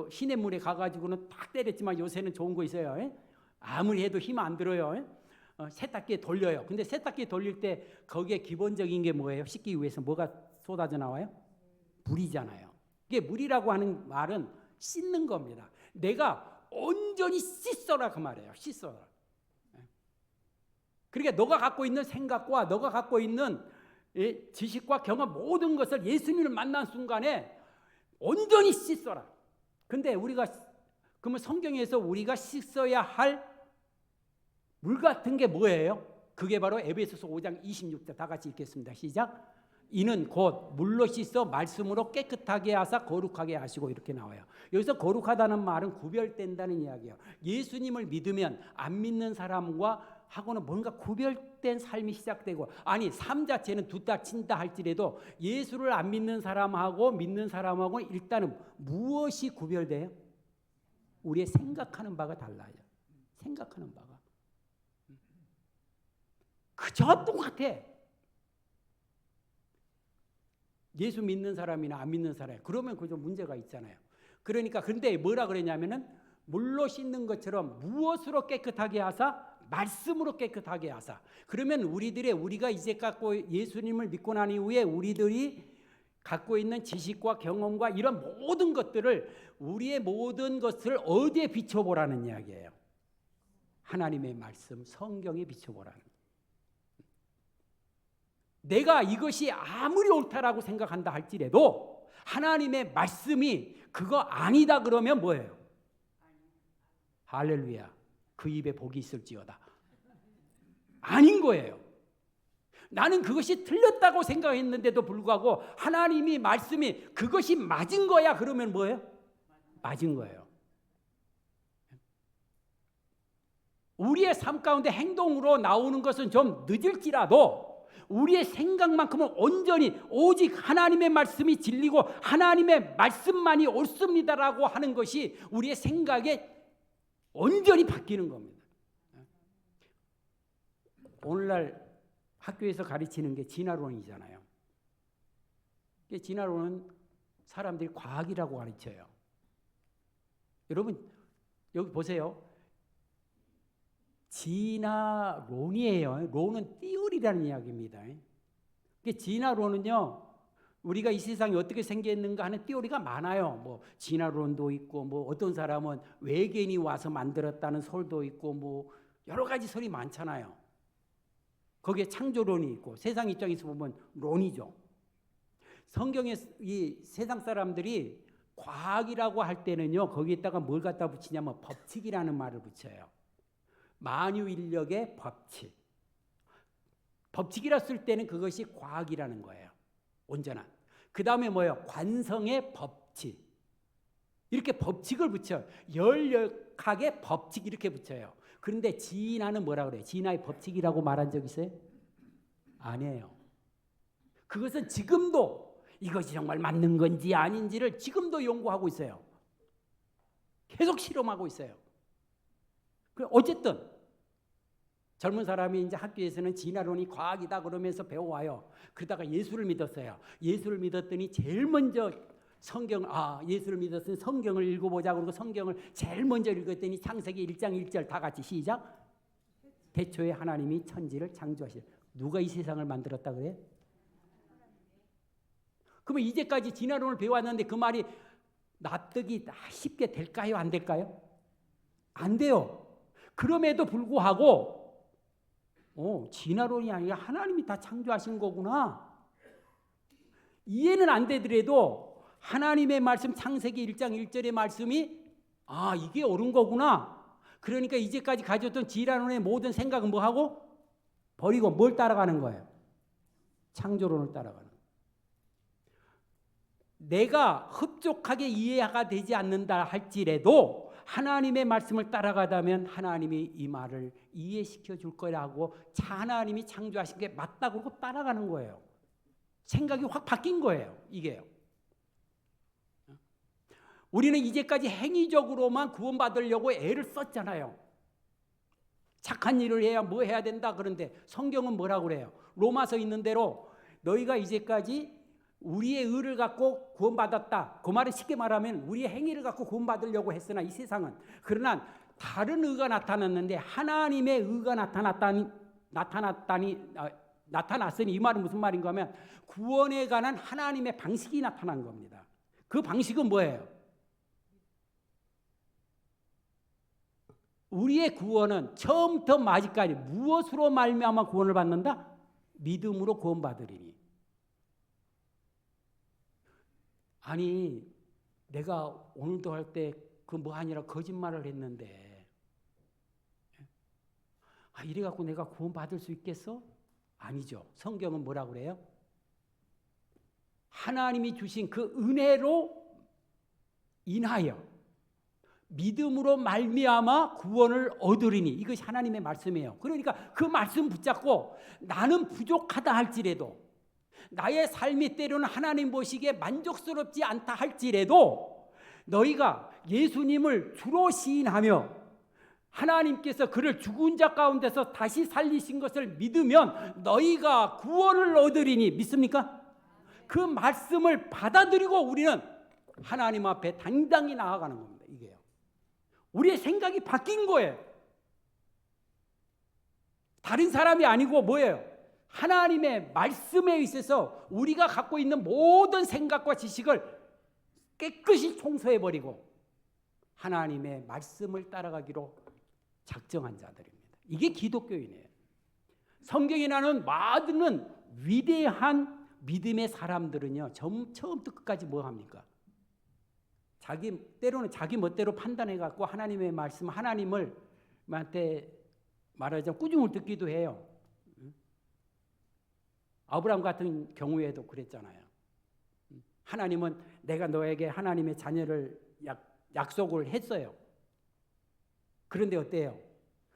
시냇물에 가가지고는 탁 때렸지만 요새는 좋은 거 있어요. 아무리 해도 힘 안 들어요. 세탁기에 돌려요. 근데 세탁기에 돌릴 때 거기에 기본적인 게 뭐예요? 씻기 위해서 뭐가 쏟아져 나와요? 물이잖아요. 이게 물이라고 하는 말은 씻는 겁니다. 내가 온전히 씻어라 그 말이에요. 씻어라. 그러니까 너가 갖고 있는 생각과 너가 갖고 있는 지식과 경험 모든 것을 예수님을 만난 순간에 온전히 씻어라. 근데 그러면 성경에서 우리가 씻어야 할 물 같은 게 뭐예요? 그게 바로 에베소서 5장 26절 다 같이 읽겠습니다. 시작. 이는 곧 물로 씻어 말씀으로 깨끗하게 하사 거룩하게 하시고 이렇게 나와요. 여기서 거룩하다는 말은 구별된다는 이야기예요. 예수님을 믿으면 안 믿는 사람과 하고는 뭔가 구별된 삶이 시작되고, 아니 삶 자체는 두다 친다 할지라도 예수를 안 믿는 사람하고 믿는 사람하고 일단은 무엇이 구별돼요? 우리의 생각하는 바가 달라요. 생각하는 바가 그저 똑같아. 예수 믿는 사람이나 안 믿는 사람, 그러면 그저 문제가 있잖아요. 그러니까 근데 뭐라 그랬냐면은 물로 씻는 것처럼 무엇으로 깨끗하게 하사? 말씀으로 깨끗하게 하사. 그러면 우리가 이제 갖고 예수님을 믿고 난 이후에 우리들이 갖고 있는 지식과 경험과 이런 모든 것들을, 우리의 모든 것을 어디에 비춰보라는 이야기예요? 하나님의 말씀, 성경에 비춰보라는. 내가 이것이 아무리 옳다라고 생각한다 할지라도 하나님의 말씀이 그거 아니다 그러면 뭐예요? 할렐루야. 그 입에 복이 있을지어다. 아닌 거예요. 나는 그것이 틀렸다고 생각했는데도 불구하고 하나님이 말씀이 그것이 맞은 거야 그러면 뭐예요? 맞은 거예요. 우리의 삶 가운데 행동으로 나오는 것은 좀 늦을지라도 우리의 생각만큼은 온전히 오직 하나님의 말씀이 진리고 하나님의 말씀만이 옳습니다라고 하는 것이 우리의 생각에 온전히 바뀌는 겁니다. 오늘날 학교에서 가르치는 게 진화론이잖아요. 진화론은 사람들이 과학이라고 가르쳐요. 여러분 여기 보세요. 진화론이에요. 론은 띠어리라는 이야기입니다. 진화론은요, 우리가 이 세상이 어떻게 생겼는가 하는 띠어리가 많아요. 뭐 진화론도 있고, 뭐 어떤 사람은 외계인이 와서 만들었다는 설도 있고, 뭐 여러 가지 설이 많잖아요. 거기에 창조론이 있고, 세상 입장에서 보면 론이죠. 성경에 이 세상 사람들이 과학이라고 할 때는요, 거기에다가 뭘 갖다 붙이냐면 법칙이라는 말을 붙여요. 만유인력의 법칙. 법칙이라 쓸 때는 그것이 과학이라는 거예요. 온전한. 그 다음에 뭐예요? 관성의 법칙. 이렇게 법칙을 붙여요. 열역학의 법칙 이렇게 붙여요. 그런데 진화는 뭐라 그래요? 진화의 법칙이라고 말한 적 있어요? 아니에요. 그것은 지금도 이것이 정말 맞는 건지 아닌지를 지금도 연구하고 있어요. 계속 실험하고 있어요. 어쨌든 젊은 사람이 이제 학교에서는 진화론이 과학이다 그러면서 배워와요. 그러다가 예수를 믿었어요. 예수를 믿었더니 제일 먼저 예수를 믿었으니 성경을 읽어보자 그러고 성경을 제일 먼저 읽었더니 창세기 1장 1절 다 같이 시작. 태초에 하나님이 천지를 창조하시고. 누가 이 세상을 만들었다 그래요? 그러면 이제까지 진화론을 배워왔는데 그 말이 납득이 쉽게 될까요? 안 될까요? 안 돼요. 그럼에도 불구하고 진화론이 아니라 하나님이 다 창조하신 거구나. 이해는 안 되더라도 하나님의 말씀 창세기 1장 1절의 말씀이 이게 옳은 거구나. 그러니까 이제까지 가졌던 진화론의 모든 생각은 뭐하고? 버리고 뭘 따라가는 거예요? 창조론을 따라가는 거예요. 내가 흡족하게 이해가 되지 않는다 할지라도 하나님의 말씀을 따라가다면 하나님이 이 말을 이해시켜 줄 거라고 하나님이 창조하신 게 맞다고 그러고 따라가는 거예요. 생각이 확 바뀐 거예요. 이게요. 우리는 이제까지 행위적으로만 구원받으려고 애를 썼잖아요. 착한 일을 해야 뭐 해야 된다 그런데 성경은 뭐라고 그래요? 로마서 있는 대로 너희가 이제까지 우리의 의를 갖고 구원받았다. 그 말은 쉽게 말하면 우리의 행위를 갖고 구원받으려고 했으나 이 세상은 그러나 다른 의가 나타났는데 하나님의 의가 나타났으니 이 말은 무슨 말인가 하면 구원에 관한 하나님의 방식이 나타난 겁니다. 그 방식은 뭐예요? 우리의 구원은 처음부터 마지막까지 무엇으로 말미암아 구원을 받는다? 믿음으로 구원받으리니. 아니 내가 오늘도 할 때 그 뭐 아니라 거짓말을 했는데 이래 갖고 내가 구원받을 수 있겠어? 아니죠. 성경은 뭐라고 그래요? 하나님이 주신 그 은혜로 인하여 믿음으로 말미암아 구원을 얻으리니, 이것이 하나님의 말씀이에요. 그러니까 그 말씀 붙잡고 나는 부족하다 할지라도, 나의 삶이 때로는 하나님 보시기에 만족스럽지 않다 할지라도, 너희가 예수님을 주로 시인하며 하나님께서 그를 죽은 자 가운데서 다시 살리신 것을 믿으면 너희가 구원을 얻으리니, 믿습니까? 그 말씀을 받아들이고 우리는 하나님 앞에 당당히 나아가는 겁니다. 이게요. 우리의 생각이 바뀐 거예요. 다른 사람이 아니고 뭐예요? 하나님의 말씀에 있어서 우리가 갖고 있는 모든 생각과 지식을 깨끗이 청소해버리고 하나님의 말씀을 따라가기로 작정한 자들입니다. 이게 기독교인이에요. 성경에 나오는 많은 위대한 믿음의 사람들은요, 처음부터 끝까지 뭐 합니까? 때로는 자기 멋대로 판단해갖고 하나님의 말씀, 하나님을 한테 말하자면 꾸중을 듣기도 해요. 아브라함 같은 경우에도 그랬잖아요. 하나님은 내가 너에게 하나님의 자녀를 약속을 했어요. 그런데 어때요?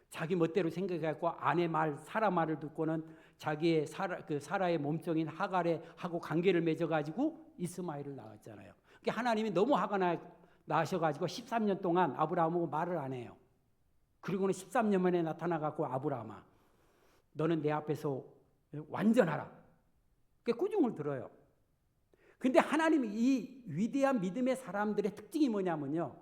자기 멋대로 생각해갖고 아내 말, 사라 말을 듣고는 자기의 사라의 몸종인 하갈하고 관계를 맺어가지고 이스마엘을 낳았잖아요. 그러니까 하나님이 너무 화가 나셔가지고 13년 동안 아브라함하고 말을 안 해요. 그리고는 13년 만에 나타나갖고 아브라함아, 너는 내 앞에서 완전하라. 그게 꾸중을 들어요. 근데 하나님이 이 위대한 믿음의 사람들의 특징이 뭐냐면요,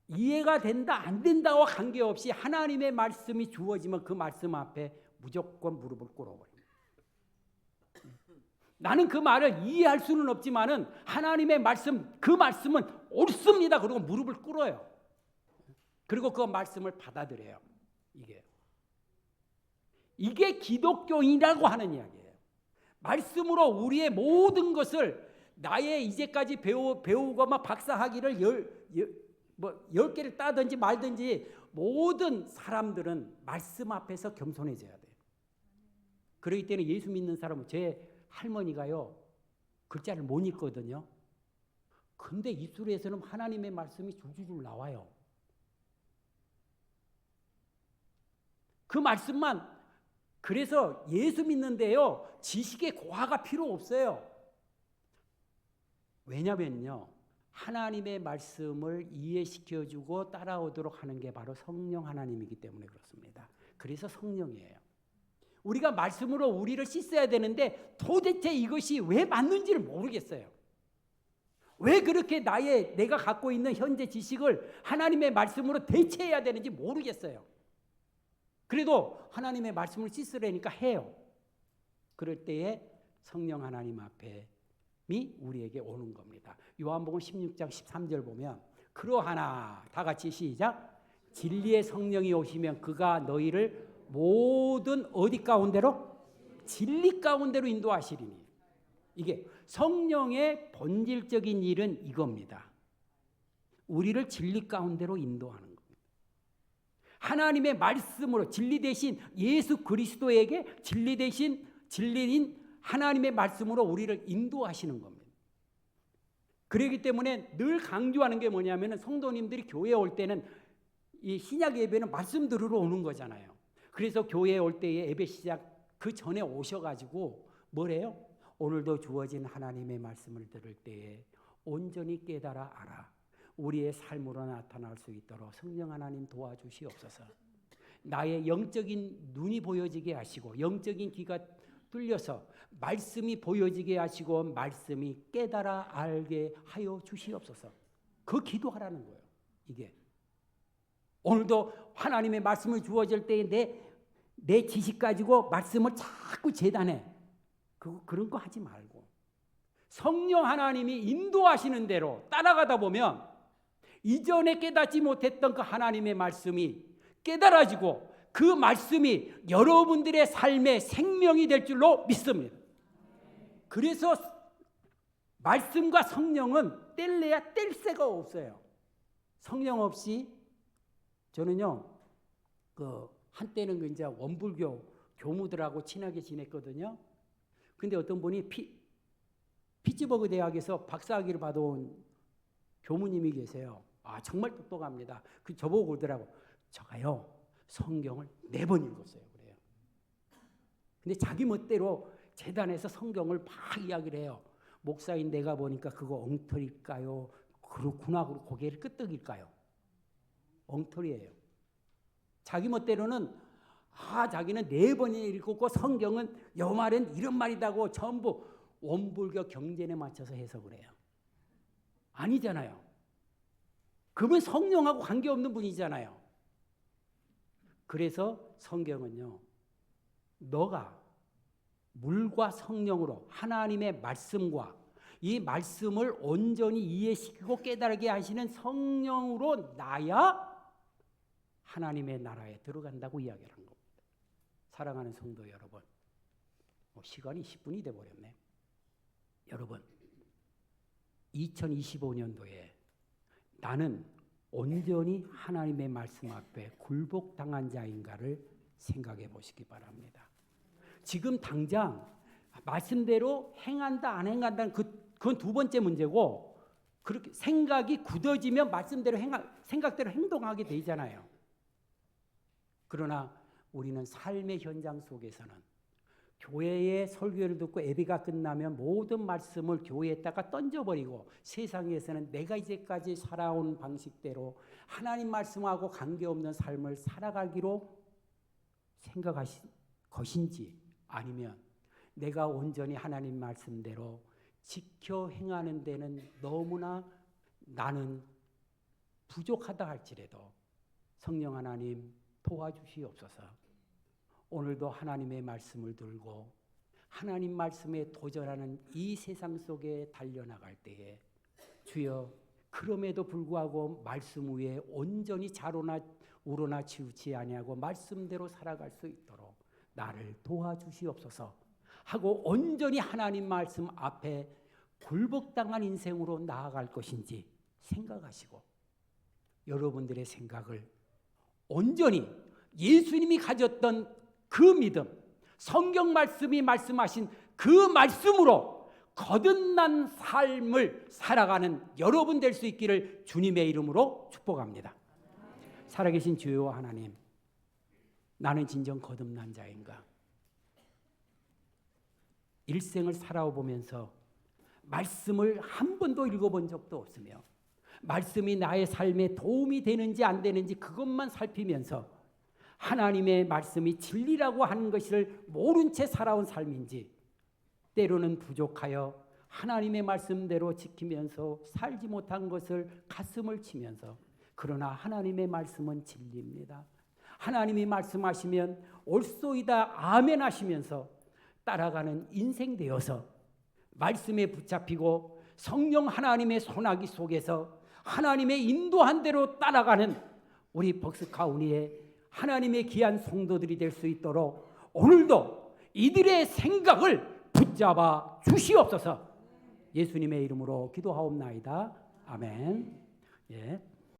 이해가 된다 안 된다와 관계없이 하나님의 말씀이 주어지면 그 말씀 앞에 무조건 무릎을 꿇어버립니다. 나는 그 말을 이해할 수는 없지만은 하나님의 말씀, 그 말씀은 옳습니다. 그리고 무릎을 꿇어요. 그리고 그 말씀을 받아들여요. 이게 기독교인이라고 하는 이야기예요. 말씀으로 우리의 모든 것을, 나의 이제까지 배우고 막 박사학위를 10개를 따든지 말든지 모든 사람들은 말씀 앞에서 겸손해져야 돼요. 그렇기 때문에 예수 믿는 사람은, 제 할머니가요, 글자를 못 읽거든요. 근데 입술에서는 하나님의 말씀이 줄줄줄 나와요. 그 말씀만, 그래서 예수 믿는데요, 지식의 고하가 필요 없어요. 왜냐면요, 하나님의 말씀을 이해시켜주고 따라오도록 하는 게 바로 성령 하나님이기 때문에 그렇습니다. 그래서 성령이에요. 우리가 말씀으로 우리를 씻어야 되는데 도대체 이것이 왜 맞는지를 모르겠어요. 왜 그렇게 내가 갖고 있는 현재 지식을 하나님의 말씀으로 대체해야 되는지 모르겠어요. 그래도 하나님의 말씀을 씻으려니까 해요. 그럴 때에 성령 하나님 앞에 우리에게 오는 겁니다. 요한복음 16장 13절 보면, 그러하나, 다 같이 시작, 진리의 성령이 오시면 그가 너희를 모든 어디 가운데로? 진리 가운데로 인도하시리니. 이게 성령의 본질적인 일은 이겁니다. 우리를 진리 가운데로 인도하는 겁니다. 하나님의 말씀으로, 진리 대신 예수 그리스도에게 진리 대신 진리인 하나님의 말씀으로 우리를 인도하시는 겁니다. 그렇기 때문에 늘 강조하는 게 뭐냐면, 성도님들이 교회에 올 때는, 이 신약 예배는 말씀 들으러 오는 거잖아요. 그래서 교회에 올 때에 예배 시작 그 전에 오셔가지고 뭐래요? 오늘도 주어진 하나님의 말씀을 들을 때에 온전히 깨달아 알아. 우리의 삶으로 나타날 수 있도록 성령 하나님 도와주시옵소서. 나의 영적인 눈이 보여지게 하시고, 영적인 귀가 뚫려서 말씀이 보여지게 하시고, 말씀이 깨달아 알게 하여 주시옵소서. 그 기도하라는 거예요. 이게 오늘도 하나님의 말씀을 주어질 때에 내 지식 가지고 말씀을 자꾸 재단해. 그런 거 하지 말고 성령 하나님이 인도하시는 대로 따라가다 보면 이전에 깨닫지 못했던 그 하나님의 말씀이 깨달아지고, 그 말씀이 여러분들의 삶의 생명이 될 줄로 믿습니다. 그래서 말씀과 성령은 뗄래야 뗄 새가 없어요. 성령 없이, 저는요, 한때는 이제 원불교 교무들하고 친하게 지냈거든요. 근데 어떤 분이 피츠버그 대학에서 박사학위를 받아온 교무님이 계세요. 정말 똑똑합니다. 저보고 그러더라고. 저가요 성경을 4번 읽었어요. 그래요. 근데 자기 멋대로 재단에서 성경을 막 이야기를 해요. 목사인 내가 보니까 그거 엉터리일까요? 그렇구나. 그리고 고개를 끄덕일까요? 엉터리예요. 자기 멋대로는 자기는 4번이나 읽었고 성경은 요 말은 이런 말이다고 전부 원불교 경전에 맞춰서 해석을 해요. 아니잖아요. 그분 성령하고 관계없는 분이잖아요. 그래서 성경은요, 너가 물과 성령으로 하나님의 말씀과 이 말씀을 온전히 이해시키고 깨달게 하시는 성령으로 나야 하나님의 나라에 들어간다고 이야기를 한 겁니다. 사랑하는 성도 여러분, 시간이 10분이 돼버렸네. 여러분, 2025년도에 나는 온전히 하나님의 말씀 앞에 굴복당한 자인가를 생각해 보시기 바랍니다. 지금 당장 말씀대로 행한다 안 행한다는 그건 2번째 문제고, 그렇게 생각이 굳어지면 말씀대로 생각대로 행동하게 되잖아요. 그러나 우리는 삶의 현장 속에서는 교회의 설교를 듣고 예배가 끝나면 모든 말씀을 교회에다가 던져버리고 세상에서는 내가 이제까지 살아온 방식대로 하나님 말씀하고 관계없는 삶을 살아가기로 생각하신 것인지, 아니면 내가 온전히 하나님 말씀대로 지켜 행하는 데는 너무나 나는 부족하다 할지라도 성령 하나님 도와주시옵소서. 오늘도 하나님의 말씀을 들고 하나님 말씀에 도전하는 이 세상 속에 달려나갈 때에 주여, 그럼에도 불구하고 말씀 위에 온전히 자로나 우러나 치우치 아니하고 말씀대로 살아갈 수 있도록 나를 도와주시옵소서 하고 온전히 하나님 말씀 앞에 굴복당한 인생으로 나아갈 것인지 생각하시고, 여러분들의 생각을 온전히 예수님이 가졌던 그 믿음, 성경 말씀이 말씀하신 그 말씀으로 거듭난 삶을 살아가는 여러분 될 수 있기를 주님의 이름으로 축복합니다. 살아계신 주여 하나님, 나는 진정 거듭난 자인가? 일생을 살아보면서 말씀을 한 번도 읽어본 적도 없으며 말씀이 나의 삶에 도움이 되는지 안 되는지 그것만 살피면서 하나님의 말씀이 진리라고 하는 것을 모른 채 살아온 삶인지, 때로는 부족하여 하나님의 말씀대로 지키면서 살지 못한 것을 가슴을 치면서, 그러나 하나님의 말씀은 진리입니다. 하나님이 말씀하시면 옳소이다 아멘 하시면서 따라가는 인생 되어서 말씀에 붙잡히고 성령 하나님의 손아귀 속에서 하나님의 인도한 대로 따라가는 우리 벅스카우니의 하나님의 귀한 성도들이 될 수 있도록 오늘도 이들의 생각을 붙잡아 주시옵소서. 예수님의 이름으로 기도하옵나이다. 아멘. 예.